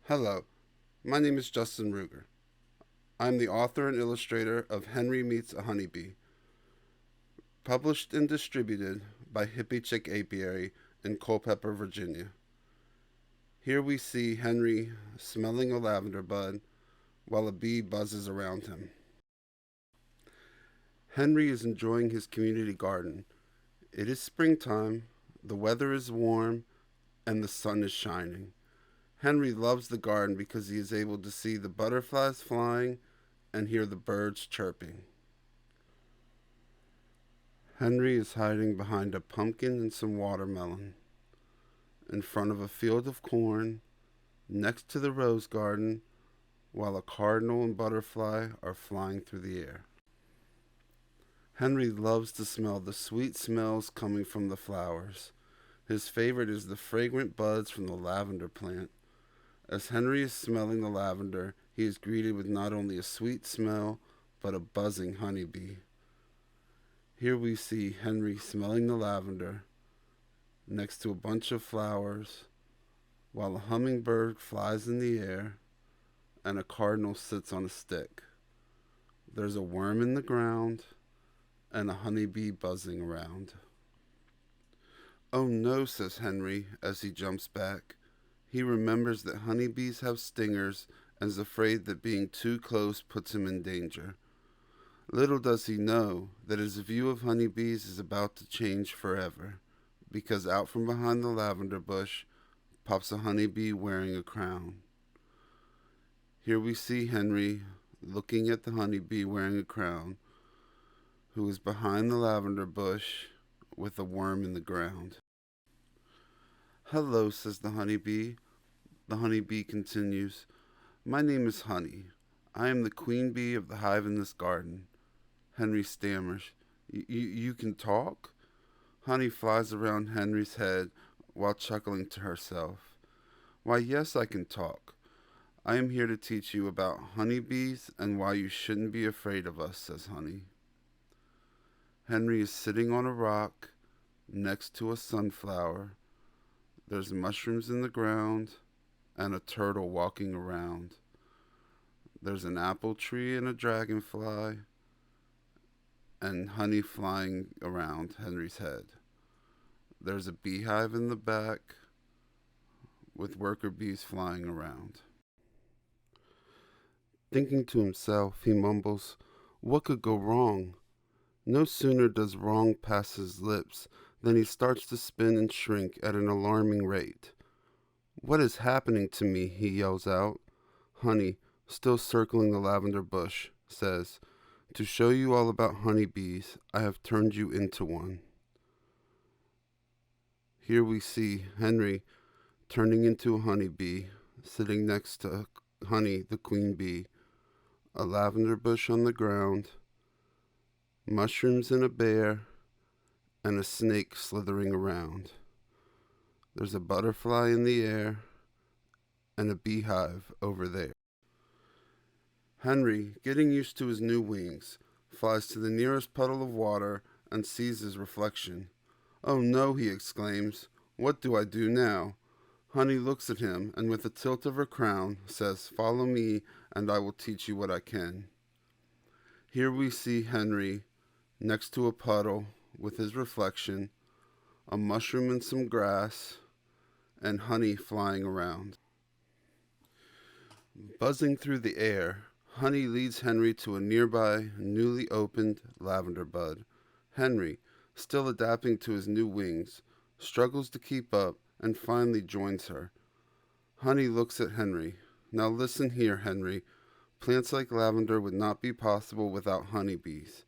Hello, my name is Justin Ruger. I'm the author and illustrator of Hnery Meets a Honeybee, published and distributed by Hippie Chick Apiary in Culpeper, Virginia. Here we see Hnery smelling a lavender bud while a bee buzzes around him. Hnery is enjoying his community garden. It is springtime, the weather is warm, and the sun is shining. Hnery loves the garden because he is able to see the butterflies flying and hear the birds chirping. Hnery is hiding behind a pumpkin and some watermelon, in front of a field of corn, next to the rose garden, while a cardinal and butterfly are flying through the air. Hnery loves to smell the sweet smells coming from the flowers. His favorite is the fragrant buds from the lavender plant. As Hnery is smelling the lavender, he is greeted with not only a sweet smell, but a buzzing honeybee. Here we see Hnery smelling the lavender next to a bunch of flowers, while a hummingbird flies in the air and a cardinal sits on a stick. There's a worm in the ground and a honeybee buzzing around. "Oh no," says Hnery as he jumps back. He remembers that honeybees have stingers and is afraid that being too close puts him in danger. Little does he know that his view of honeybees is about to change forever, because out from behind the lavender bush pops a honeybee wearing a crown. Here we see Hnery looking at the honeybee wearing a crown, who is behind the lavender bush with a worm in the ground. "Hello," says the honeybee. The honeybee continues, "My name is Honey. I am the queen bee of the hive in this garden." Hnery stammers, You can talk?" Honey flies around Hnery's head while chuckling to herself. "Why, yes, I can talk. I am here to teach you about honeybees and why you shouldn't be afraid of us," says Honey. Hnery is sitting on a rock next to a sunflower. There's mushrooms in the ground and a turtle walking around. There's an apple tree and a dragonfly and honey flying around Hnery's head. There's a beehive in the back with worker bees flying around. Thinking to himself, he mumbles, "What could go wrong?" No sooner does wrong pass his lips than he starts to spin and shrink at an alarming rate. "What is happening to me?" he yells out. Honey, still circling the lavender bush, says, "To show you all about honeybees, I have turned you into one." Here we see Hnery turning into a honeybee, sitting next to Honey, the queen bee, a lavender bush on the ground, mushrooms in a bear, and a snake slithering around. There's a butterfly in the air and a beehive over there. Hnery, getting used to his new wings, flies to the nearest puddle of water and sees his reflection. "Oh no," he exclaims. "What do I do now?" Honey looks at him and with a tilt of her crown says, "Follow me and I will teach you what I can." Here we see Hnery next to a puddle with his reflection, a mushroom and some grass, and honey flying around. Buzzing through the air, Honey leads Hnery to a nearby, newly opened lavender bud. Hnery, still adapting to his new wings, struggles to keep up and finally joins her. Honey looks at Hnery. "Now listen here, Hnery. Plants like lavender would not be possible without honeybees.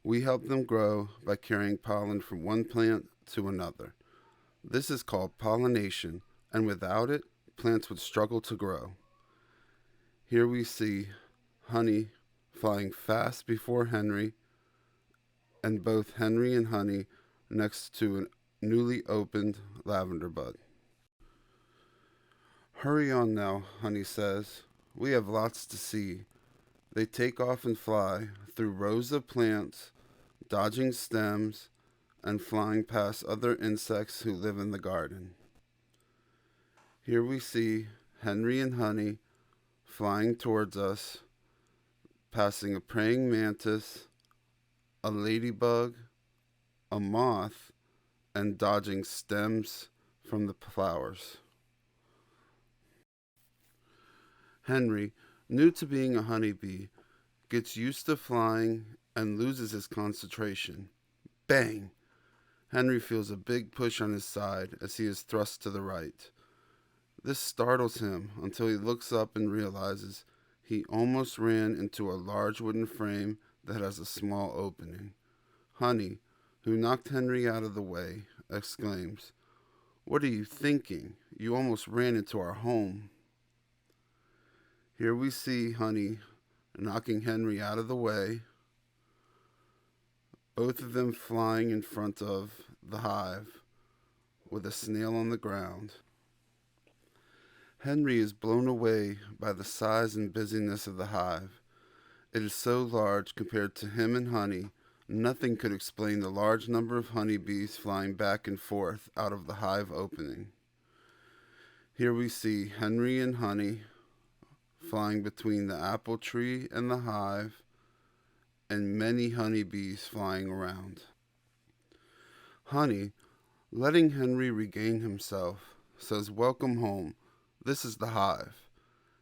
We help them grow by carrying pollen from one plant to another. This is called pollination, and without it, plants would struggle to grow." Here we see Honey flying fast before Hnery, and both Hnery and Honey next to a newly opened lavender bud. "Hurry on now," Honey says. "We have lots to see." They take off and fly through rows of plants, dodging stems, and flying past other insects who live in the garden. Here we see Hnery and Honey flying towards us, passing a praying mantis, a ladybug, a moth, and dodging stems from the flowers. Hnery, new to being a honeybee, gets used to flying and loses his concentration. Bang! Hnery feels a big push on his side as he is thrust to the right. This startles him until he looks up and realizes he almost ran into a large wooden frame that has a small opening. Honey, who knocked Hnery out of the way, exclaims, "What are you thinking? You almost ran into our home." Here we see Honey knocking Hnery out of the way, both of them flying in front of the hive with a snail on the ground. Hnery is blown away by the size and busyness of the hive. It is so large compared to him and Honey, nothing could explain the large number of honeybees flying back and forth out of the hive opening. Here we see Hnery and Honey flying between the apple tree and the hive, and many honeybees flying around. Honey, letting Hnery regain himself, says, "Welcome home. This is the hive."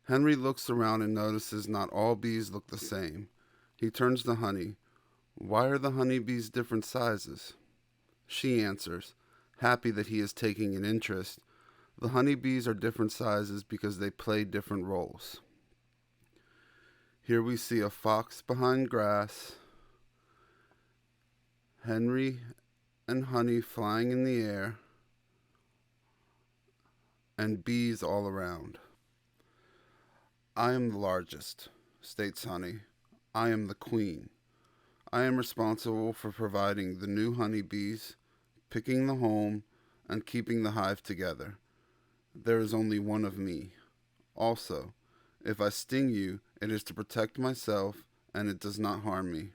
Hnery looks around and notices not all bees look the same. He turns to Honey. "Why are the honeybees different sizes?" She answers, happy that he is taking an interest. "The honeybees are different sizes because they play different roles." Here we see a fox behind grass, Hnery and Honey flying in the air, and bees all around. "I am the largest," states Honey. "I am the queen. I am responsible for providing the new honeybees, picking the home, and keeping the hive together. There is only one of me. Also, if I sting you, it is to protect myself, and it does not harm me."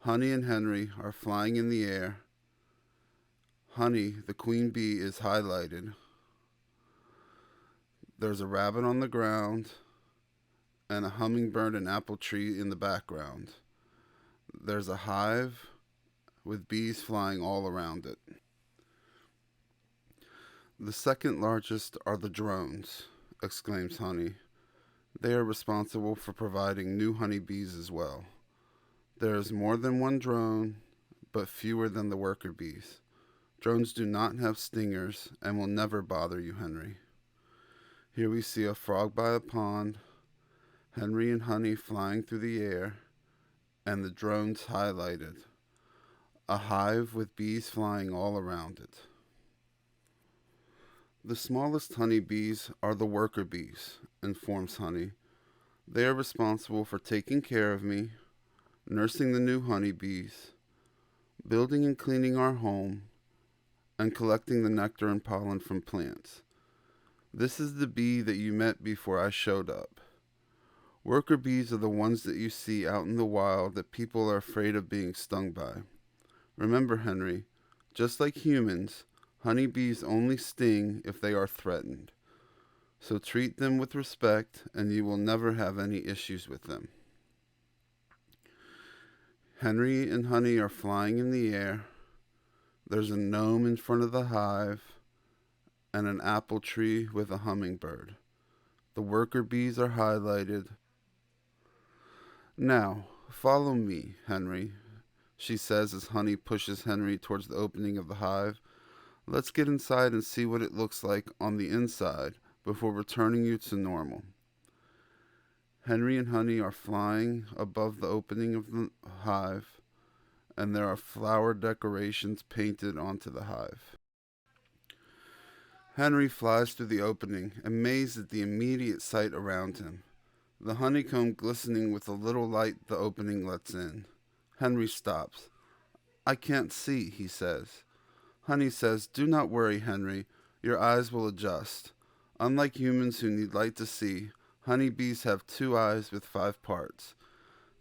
Honey and Hnery are flying in the air. Honey, the queen bee, is highlighted. There's a rabbit on the ground, and a hummingbird and apple tree in the background. There's a hive with bees flying all around it. "The second largest are the drones," exclaims Honey. "They are responsible for providing new honeybees as well. There is more than one drone, but fewer than the worker bees. Drones do not have stingers and will never bother you, Hnery." Here we see a frog by a pond, Hnery and Honey flying through the air, and the drones highlighted. A hive with bees flying all around it. "The smallest honeybees are the worker bees," informs Honey. "They are responsible for taking care of me, nursing the new honeybees, building and cleaning our home, and collecting the nectar and pollen from plants. This is the bee that you met before I showed up. Worker bees are the ones that you see out in the wild that people are afraid of being stung by. Remember, Hnery, just like humans, honeybees only sting if they are threatened. So treat them with respect, and you will never have any issues with them." Hnery and Honey are flying in the air. There's a gnome in front of the hive, and an apple tree with a hummingbird. The worker bees are highlighted. "Now, follow me, Hnery," she says as Honey pushes Hnery towards the opening of the hive. "Let's get inside and see what it looks like on the inside before returning you to normal." Hnery and Honey are flying above the opening of the hive, and there are flower decorations painted onto the hive. Hnery flies through the opening, amazed at the immediate sight around him. The honeycomb glistening with the little light the opening lets in. Hnery stops. "I can't see," he says. Honey says, "Do not worry, Hnery. Your eyes will adjust. Unlike humans who need light to see, honeybees have 2 eyes with 5 parts.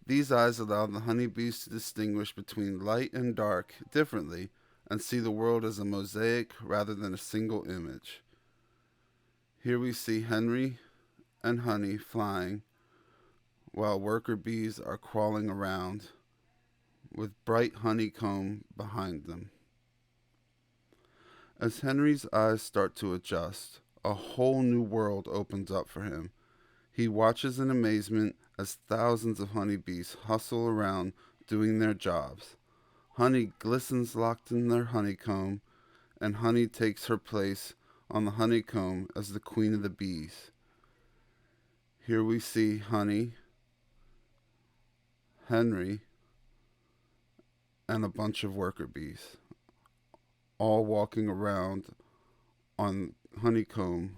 These eyes allow the honeybees to distinguish between light and dark differently and see the world as a mosaic rather than a single image." Here we see Hnery and Honey flying while worker bees are crawling around with bright honeycomb behind them. As Henry's eyes start to adjust, a whole new world opens up for him. He watches in amazement as thousands of honeybees hustle around doing their jobs. Honey glistens locked in their honeycomb, and honey takes her place on the honeycomb as the queen of the bees. Here we see Honey, Hnery, and a bunch of worker bees, all walking around on honeycomb.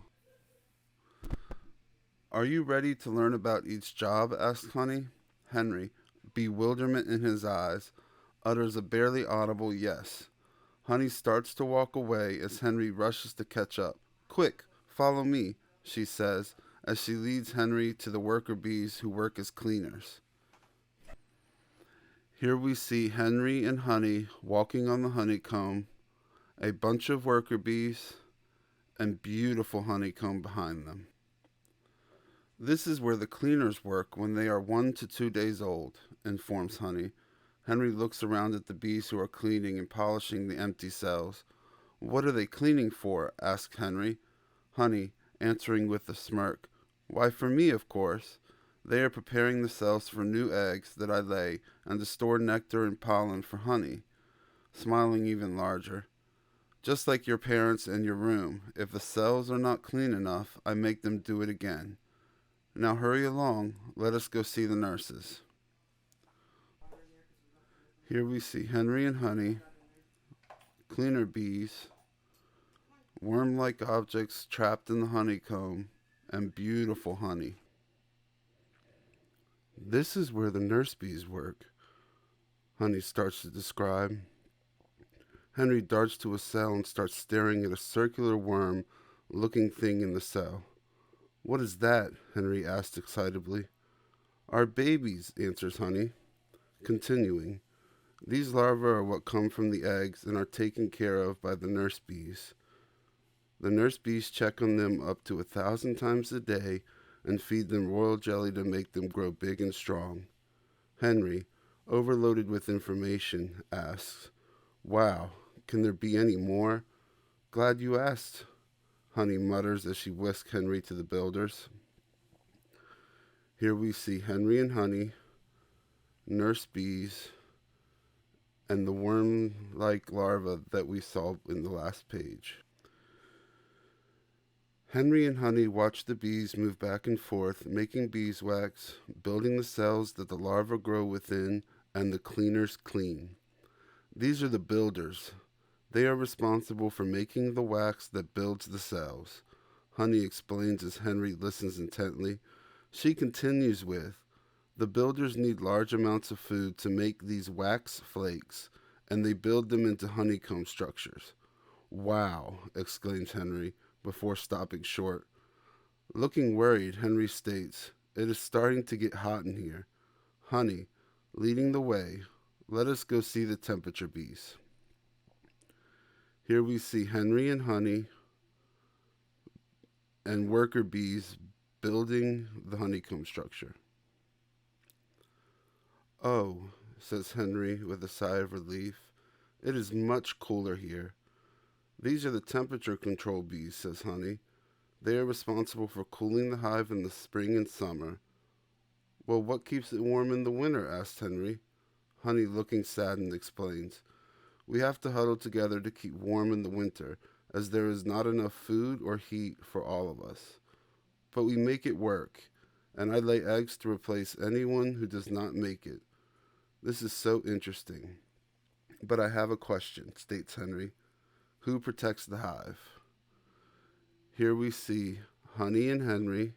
Are you ready to learn about each job? Asked Honey. Hnery, bewilderment in his eyes, utters a barely audible yes. Honey starts to walk away as Hnery rushes to catch up. Quick, follow me, she says, as she leads Hnery to the worker bees who work as cleaners. Here we see Hnery and Honey walking on the honeycomb, a bunch of worker bees, and beautiful honeycomb behind them. This is where the cleaners work when they are 1 to 2 days old, informs Honey. Hnery looks around at the bees who are cleaning and polishing the empty cells. What are they cleaning for? Asks Hnery. Honey, answering with a smirk. Why, for me, of course. They are preparing the cells for new eggs that I lay and to store nectar and pollen for honey. Smiling even larger. Just like your parents and your room, if the cells are not clean enough, I make them do it again. Now hurry along, let us go see the nurses. Here we see Hnery and Honey, cleaner bees, worm-like objects trapped in the honeycomb, and beautiful honey. This is where the nurse bees work, Honey starts to describe. Hnery darts to a cell and starts staring at a circular worm-looking thing in the cell. What is that? Hnery asks excitably. Our babies, answers Honey. Continuing, these larvae are what come from the eggs and are taken care of by the nurse bees. The nurse bees check on them up to 1,000 times a day and feed them royal jelly to make them grow big and strong. Hnery, overloaded with information, asks, Wow, can there be any more? Glad you asked, Honey mutters as she whisks Hnery to the builders. Here we see Hnery and Honey, nurse bees, and the worm-like larva that we saw in the last page. Hnery and Honey watch the bees move back and forth, making beeswax, building the cells that the larvae grow within, and the cleaners clean. These are the builders. They are responsible for making the wax that builds the cells. Honey explains as Hnery listens intently. She continues with, the builders need large amounts of food to make these wax flakes, and they build them into honeycomb structures. Wow, exclaims Hnery, before stopping short. Looking worried, Hnery states, it is starting to get hot in here. Honey, leading the way, let us go see the temperature bees. Here we see Hnery and Honey and worker bees building the honeycomb structure. Oh, says Hnery with a sigh of relief, it is much cooler here. These are the temperature control bees, says Honey. They are responsible for cooling the hive in the spring and summer. Well, what keeps it warm in the winter? Asked Hnery. Honey, looking saddened, explains. We have to huddle together to keep warm in the winter, as there is not enough food or heat for all of us. But we make it work, and I lay eggs to replace anyone who does not make it. This is so interesting. But I have a question, states Hnery. Who protects the hive? Here we see Honey and Hnery,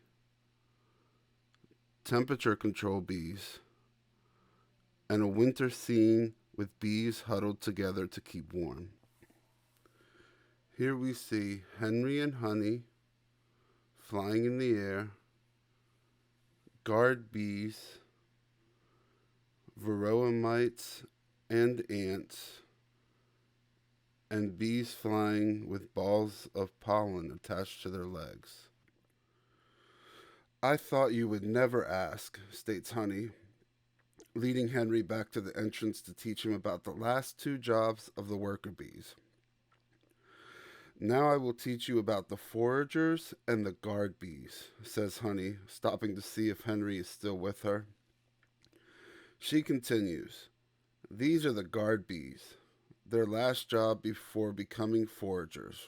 temperature control bees, and a winter scene with bees huddled together to keep warm. Here we see Hnery and Honey flying in the air, guard bees, varroa mites and ants, and bees flying with balls of pollen attached to their legs. I thought you would never ask, states Honey, leading Hnery back to the entrance to teach him about the last two jobs of the worker bees. Now I will teach you about the foragers and the guard bees, says Honey, stopping to see if Hnery is still with her. She continues, these are the guard bees, their last job before becoming foragers.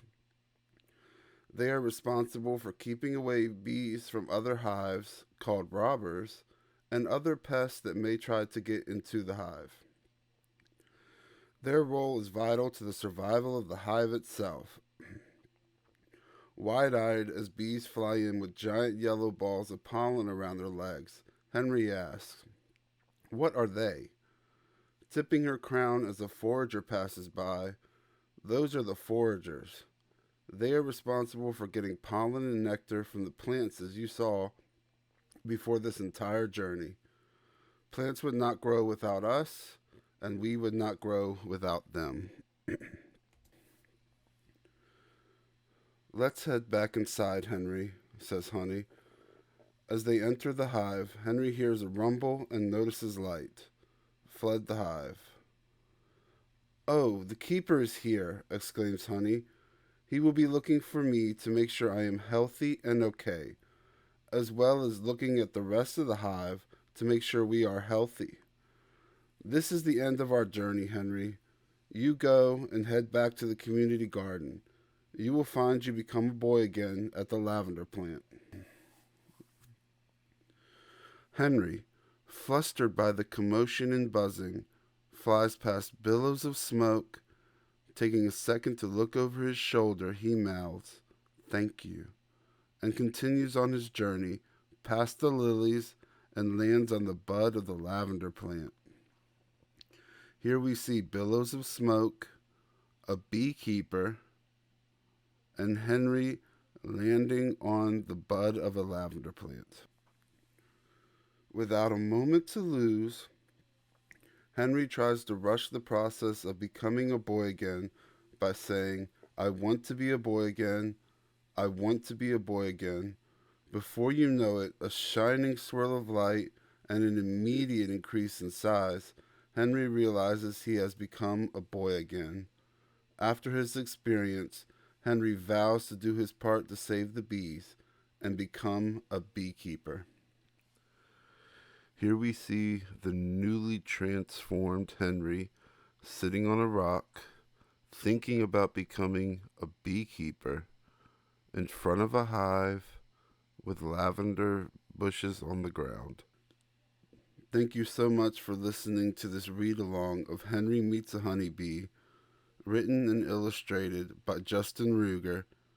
They are responsible for keeping away bees from other hives, called robbers, and other pests that may try to get into the hive. Their role is vital to the survival of the hive itself. Wide-eyed as bees fly in with giant yellow balls of pollen around their legs, Hnery asks, what are they? Tipping her crown as a forager passes by, those are the foragers. They are responsible for getting pollen and nectar from the plants as you saw before this entire journey. Plants would not grow without us, and we would not grow without them. Let's head back inside, Hnery, says Honey. As they enter the hive, Hnery hears a rumble and notices light. Fled the hive. Oh, the keeper is here, exclaims Honey. He will be looking for me to make sure I am healthy and okay, as well as looking at the rest of the hive to make sure we are healthy. This is the end of our journey, Hnery. You go and head back to the community garden. You will find you become a boy again at the lavender plant. Hnery, flustered by the commotion and buzzing, flies past billows of smoke. Taking a second to look over his shoulder, he mouths, "Thank you," and continues on his journey past the lilies and lands on the bud of the lavender plant. Here we see billows of smoke, a beekeeper, and Hnery landing on the bud of a lavender plant. Without a moment to lose, Hnery tries to rush the process of becoming a boy again by saying, I want to be a boy again. I want to be a boy again. Before you know it, a shining swirl of light and an immediate increase in size, Hnery realizes he has become a boy again. After his experience, Hnery vows to do his part to save the bees and become a beekeeper. Here we see the newly transformed Hnery sitting on a rock, thinking about becoming a beekeeper in front of a hive with lavender bushes on the ground. Thank you so much for listening to this read-along of Hnery Meets a Honeybee, written and illustrated by Justin Ruger